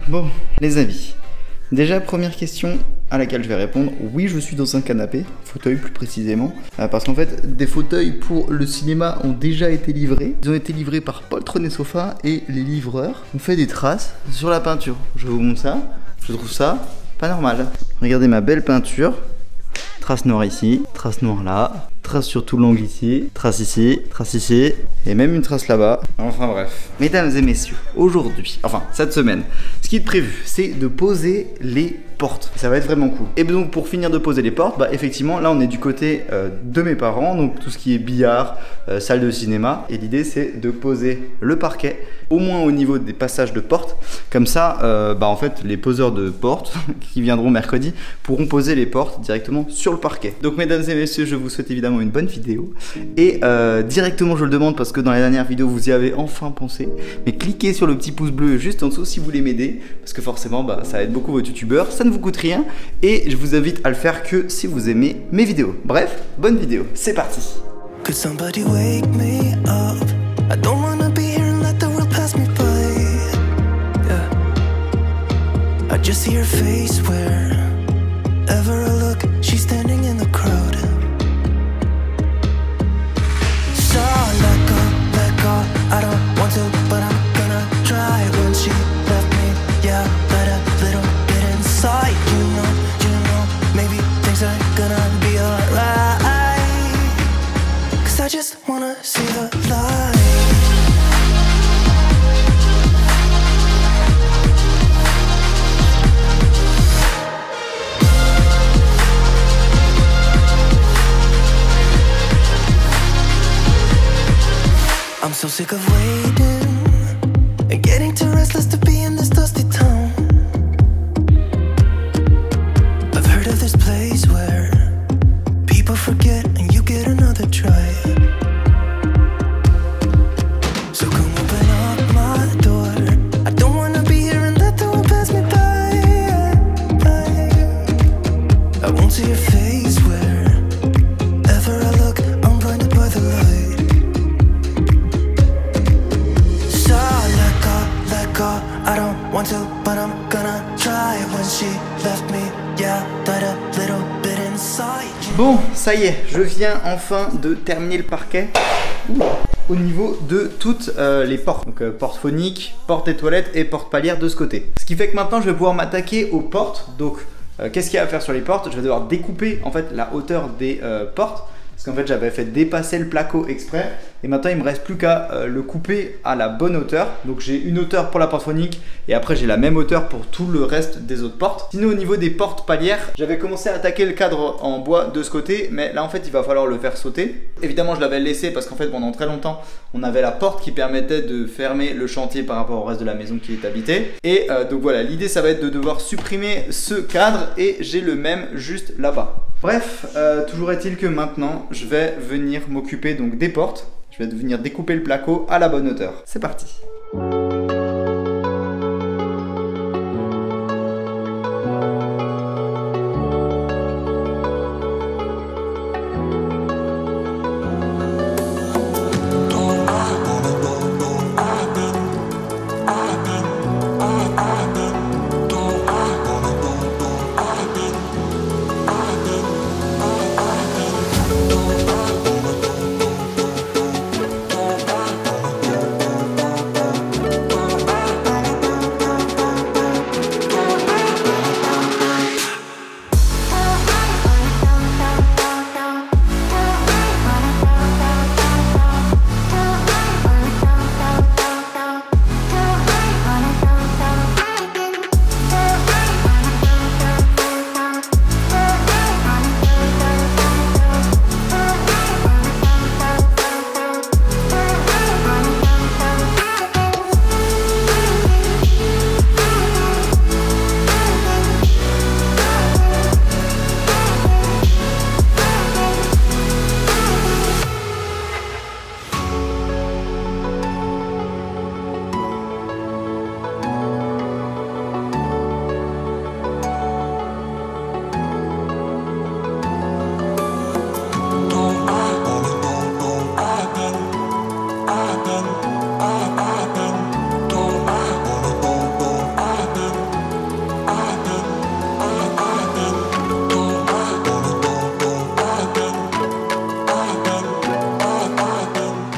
Bon, les amis. Déjà, première question à laquelle je vais répondre. Oui, je suis dans un canapé, fauteuil plus précisément. Parce qu'en fait, des fauteuils pour le cinéma ont déjà été livrés. Ils ont été livrés par Poltron et Sofa et les livreurs ont fait des traces sur la peinture. Je vous montre ça. Je trouve ça pas normal. Regardez ma belle peinture. Trace noire ici, trace noire là, trace sur tout l'angle ici, trace ici, et même une trace là-bas. Enfin bref. Mesdames et messieurs, aujourd'hui, enfin cette semaine, ce qui est prévu, c'est de poser les portes. Ça va être vraiment cool. Et donc pour finir de poser les portes, bah effectivement là on est du côté de mes parents, donc tout ce qui est billard, salle de cinéma. Et l'idée c'est de poser le parquet, au moins au niveau des passages de portes. Comme ça, bah en fait les poseurs de portes qui viendront mercredi pourront poser les portes directement sur le parquet. Donc mesdames et messieurs, je vous souhaite évidemment une bonne vidéo. Et directement je le demande parce que dans la dernière vidéo vous y avez enfin pensé. Mais cliquez sur le petit pouce bleu juste en dessous si vous voulez m'aider. Parce que forcément bah, ça aide beaucoup votre youtubeur, ça ne vous coûte rien. Et je vous invite à le faire que si vous aimez mes vidéos. Bref, bonne vidéo, c'est parti. Could somebody wake me up? I don't wanna be here and let the world pass me by. Yeah. I just see her face wherever I look. She's standing in the crowd. So let go, I don't want to, but I'm gonna try. When she left me, yeah, let a little bit inside. You know, maybe things are gonna be alright. I just wanna see the light. I'm so sick of waiting and getting too restless to be in this dusty town. I've heard of this place where people forget and you get another try. So come open up my door. I don't wanna be here and let the world pass me by. I won't see your face wherever I look. I'm blinded by the light. So let go, I don't want to, but I'm gonna try. When she left me, yeah, died a little bit inside. Bon, ça y est, je viens enfin de terminer le parquet au niveau de toutes les portes. Donc porte phonique, porte des toilettes et porte palière de ce côté. Ce qui fait que maintenant je vais pouvoir m'attaquer aux portes. Donc qu'est-ce qu'il y a à faire sur les portes? Je vais devoir découper en fait la hauteur des portes. Parce qu'en fait j'avais fait dépasser le placo exprès. Et maintenant il me reste plus qu'à le couper à la bonne hauteur. Donc j'ai une hauteur pour la porte phonique et après j'ai la même hauteur pour tout le reste des autres portes. Sinon au niveau des portes palières, j'avais commencé à attaquer le cadre en bois de ce côté. Mais là en fait il va falloir le faire sauter. Évidemment je l'avais laissé parce qu'en fait pendant très longtemps on avait la porte qui permettait de fermer le chantier par rapport au reste de la maison qui est habitée. Et donc voilà, l'idée ça va être de devoir supprimer ce cadre et j'ai le même juste là-bas. Bref, toujours est-il que maintenant je vais venir m'occuper donc des portes. Je vais venir découper le placo à la bonne hauteur. C'est parti.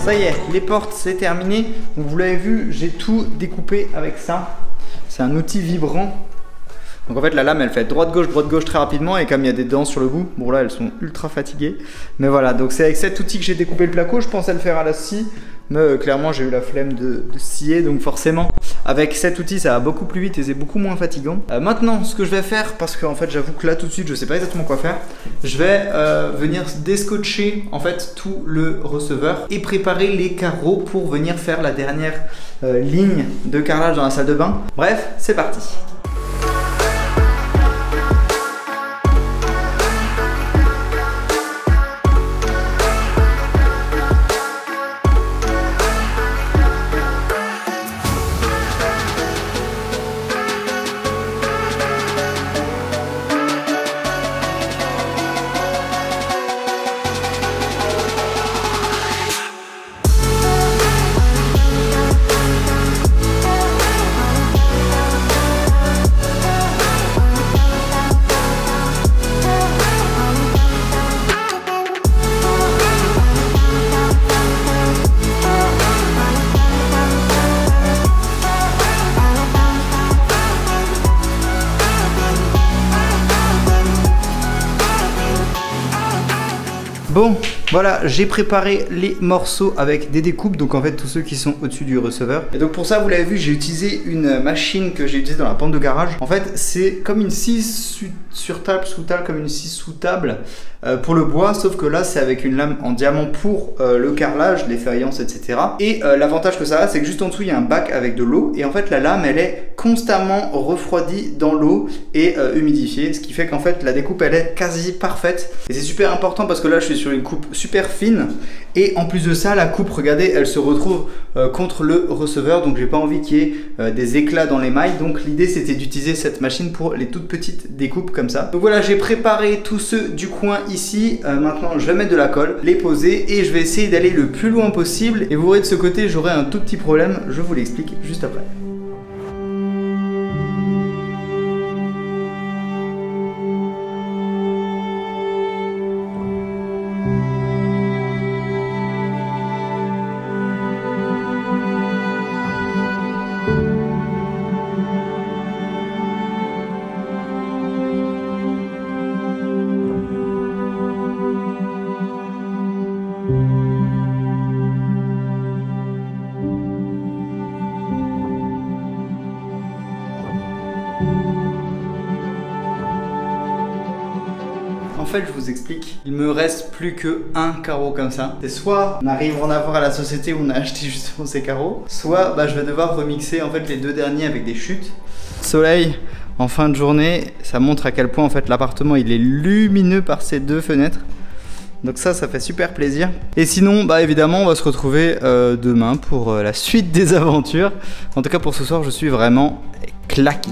Ça y est, les portes c'est terminé. Donc vous l'avez vu, j'ai tout découpé avec ça. C'est un outil vibrant. Donc en fait la lame elle fait droite gauche très rapidement et comme il y a des dents sur le bout, bon là elles sont ultra fatiguées. Mais voilà, donc c'est avec cet outil que j'ai découpé le placo. Je pensais le faire à la scie, mais clairement j'ai eu la flemme de scier, donc forcément avec cet outil ça va beaucoup plus vite et c'est beaucoup moins fatigant. Maintenant ce que je vais faire, parce qu'en fait j'avoue que là tout de suite je sais pas exactement quoi faire, je vais venir déscotcher en fait tout le receveur et préparer les carreaux pour venir faire la dernière ligne de carrelage dans la salle de bain. Bref, c'est parti. Bon, voilà, j'ai préparé les morceaux avec des découpes, donc en fait tous ceux qui sont au-dessus du receveur. Et donc pour ça, vous l'avez vu, j'ai utilisé une machine que j'ai utilisée dans la pente de garage. En fait, c'est comme une scie sur table, sous table, comme une scie sous table pour le bois, sauf que là c'est avec une lame en diamant pour le carrelage, les faïences, etc. Et l'avantage que ça a, c'est que juste en dessous il y a un bac avec de l'eau, et en fait la lame elle est constamment refroidie dans l'eau et humidifiée, ce qui fait qu'en fait la découpe elle est quasi parfaite. Et c'est super important parce que là je suis sur une coupe super fine, et en plus de ça la coupe, regardez, elle se retrouve contre le receveur, donc j'ai pas envie qu'il y ait des éclats dans les mailles. Donc l'idée c'était d'utiliser cette machine pour les toutes petites découpes comme ça. Donc voilà, j'ai préparé tous ceux du coin ici. Maintenant je vais mettre de la colle, les poser, et je vais essayer d'aller le plus loin possible. Et vous verrez de ce côté j'aurai un tout petit problème, je vous l'explique juste après. En fait, je vous explique, il me reste plus que un carreau comme ça. C'est soit on arrive à en avoir à la société où on a acheté justement ces carreaux, soit je vais devoir remixer en fait les deux derniers avec des chutes. Soleil en fin de journée, ça montre à quel point en fait l'appartement il est lumineux par ces deux fenêtres. Donc ça fait super plaisir. Et sinon, évidemment, on va se retrouver demain pour la suite des aventures. En tout cas, pour ce soir, je suis vraiment claqué.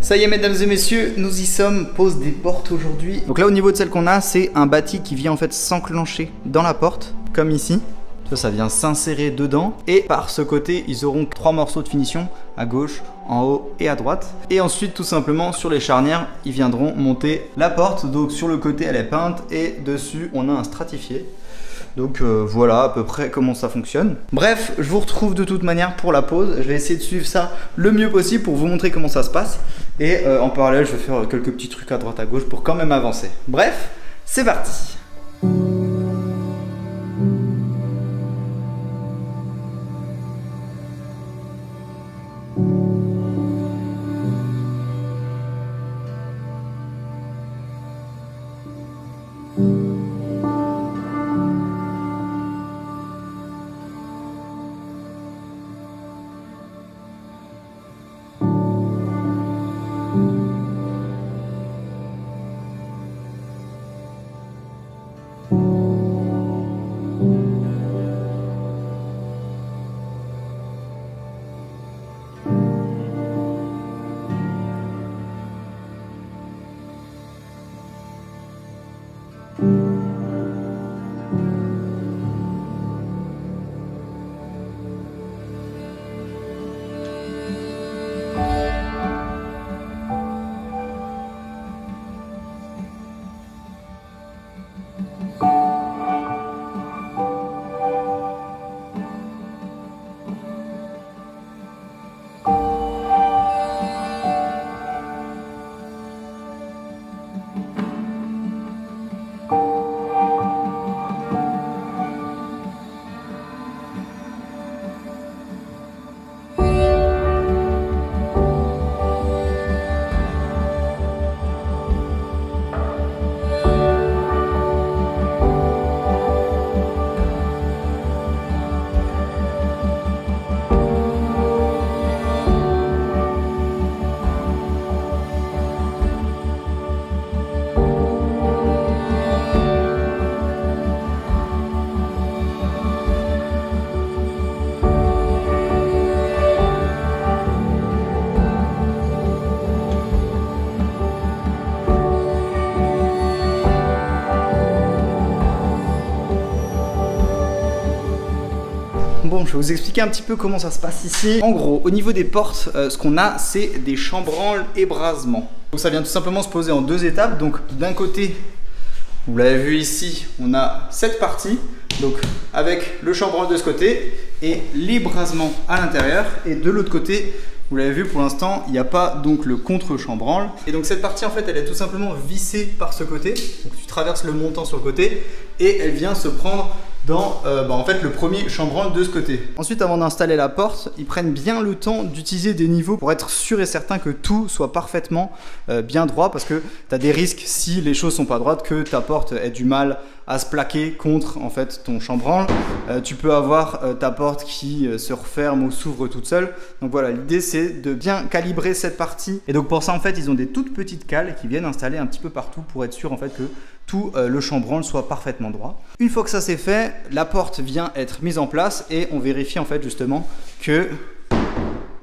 Ça y est mesdames et messieurs, nous y sommes, pose des portes aujourd'hui. Donc là au niveau de celle qu'on a, c'est un bâti qui vient en fait s'enclencher dans la porte, comme ici. Ça vient s'insérer dedans, et par ce côté ils auront 3 morceaux de finition, à gauche, en haut et à droite. Et ensuite tout simplement sur les charnières, ils viendront monter la porte. Donc sur le côté elle est peinte et dessus on a un stratifié. Donc voilà à peu près comment ça fonctionne. Bref, je vous retrouve de toute manière pour la pause. Je vais essayer de suivre ça le mieux possible pour vous montrer comment ça se passe. Et en parallèle, je vais faire quelques petits trucs à droite à gauche pour quand même avancer. Bref, c'est parti. je vais vous expliquer un petit peu comment ça se passe ici. En gros, au niveau des portes, ce qu'on a, c'est des chambranles et brasements. Donc ça vient tout simplement se poser en 2 étapes. Donc d'un côté, vous l'avez vu ici, on a cette partie, donc avec le chambranle de ce côté et les brasements à l'intérieur. Et de l'autre côté, vous l'avez vu, pour l'instant, il n'y a pas donc le contre-chambranle. Et donc cette partie, en fait, elle est tout simplement vissée par ce côté. Donc tu traverses le montant sur le côté et elle vient se prendre dans en fait, le premier chambranle de ce côté. Ensuite, avant d'installer la porte, ils prennent bien le temps d'utiliser des niveaux pour être sûr et certain que tout soit parfaitement bien droit, parce que tu as des risques, si les choses sont pas droites, que ta porte ait du mal à se plaquer contre en fait ton chambranle. Tu peux avoir ta porte qui se referme ou s'ouvre toute seule. Donc voilà, l'idée c'est de bien calibrer cette partie. Et donc pour ça, en fait, ils ont des toutes petites cales qui viennent installer un petit peu partout pour être sûr en fait que tout le chambranle soit parfaitement droit. Une fois que ça c'est fait, la porte vient être mise en place et on vérifie en fait justement que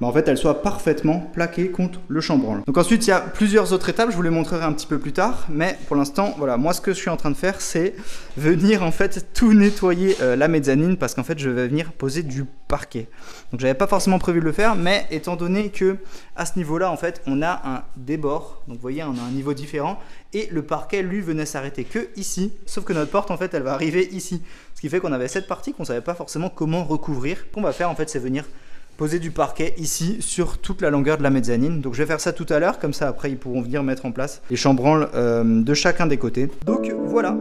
en fait elle soit parfaitement plaquée contre le chambranle. Donc ensuite il y a plusieurs autres étapes, je vous les montrerai un petit peu plus tard, mais pour l'instant voilà, moi ce que je suis en train de faire c'est venir en fait tout nettoyer la mezzanine, parce qu'en fait je vais venir poser du parquet. Donc j'avais pas forcément prévu de le faire, mais étant donné que à ce niveau là en fait on a un débord, donc vous voyez on a un niveau différent, et le parquet lui venait s'arrêter que ici, sauf que notre porte en fait elle va arriver ici, ce qui fait qu'on avait cette partie qu'on savait pas forcément comment recouvrir. Ce qu'on va faire en fait c'est venir poser du parquet ici sur toute la longueur de la mezzanine. Donc je vais faire ça tout à l'heure, comme ça après ils pourront venir mettre en place les chambranles de chacun des côtés. Donc voilà.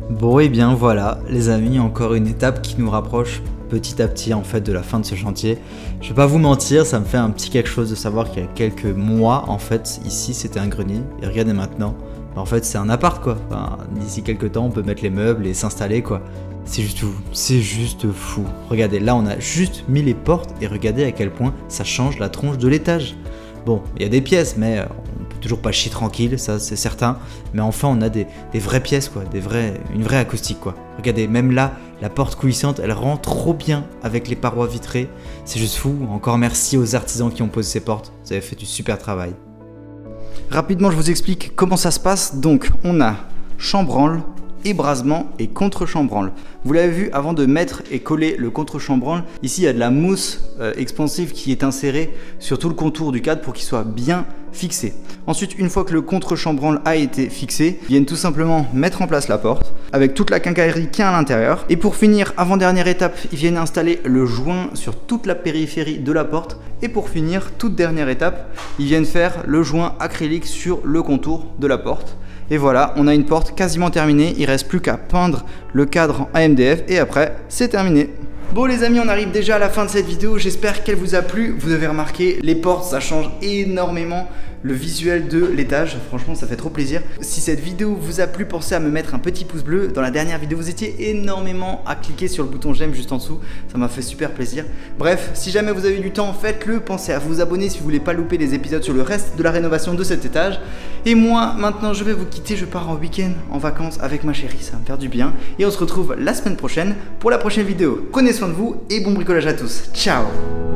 Bon et bien voilà les amis, encore une étape qui nous rapproche petit à petit en fait de la fin de ce chantier. Je vais pas vous mentir, ça me fait un petit quelque chose de savoir qu'il y a quelques mois en fait ici c'était un grenier et regardez maintenant, en fait c'est un appart quoi. Enfin, d'ici quelques temps on peut mettre les meubles et s'installer quoi. C'est juste fou. Regardez, là on a juste mis les portes et regardez à quel point ça change la tronche de l'étage. Bon, il y a des pièces, mais on peut toujours pas chier tranquille, ça c'est certain. Mais enfin, on a des vraies pièces, quoi, une vraie acoustique, quoi. Regardez, même là, la porte coulissante, elle rend trop bien avec les parois vitrées. C'est juste fou. Encore merci aux artisans qui ont posé ces portes. Vous avez fait du super travail. Rapidement, je vous explique comment ça se passe. Donc, on a chambranle, ébrasement et contre-chambranle. Vous l'avez vu, avant de mettre et coller le contre-chambranle, ici il y a de la mousse expansive qui est insérée sur tout le contour du cadre pour qu'il soit bien fixé. Ensuite, une fois que le contre-chambranle a été fixé, ils viennent tout simplement mettre en place la porte avec toute la quincaillerie qui est à l'intérieur. Et pour finir, avant-dernière étape, ils viennent installer le joint sur toute la périphérie de la porte. Et pour finir, toute dernière étape, ils viennent faire le joint acrylique sur le contour de la porte. Et voilà, on a une porte quasiment terminée, il reste plus qu'à peindre le cadre en MDF et après c'est terminé. Bon les amis, on arrive déjà à la fin de cette vidéo, j'espère qu'elle vous a plu. Vous avez remarqué, les portes ça change énormément le visuel de l'étage. Franchement, ça fait trop plaisir. Si cette vidéo vous a plu, pensez à me mettre un petit pouce bleu. Dans la dernière vidéo, vous étiez énormément à cliquer sur le bouton j'aime juste en dessous. Ça m'a fait super plaisir. Bref, si jamais vous avez du temps, faites-le. Pensez à vous abonner si vous voulez pas louper les épisodes sur le reste de la rénovation de cet étage. Et moi, maintenant, je vais vous quitter. Je pars en week-end, en vacances avec ma chérie. Ça va me faire du bien. Et on se retrouve la semaine prochaine pour la prochaine vidéo. Prenez soin de vous et bon bricolage à tous. Ciao!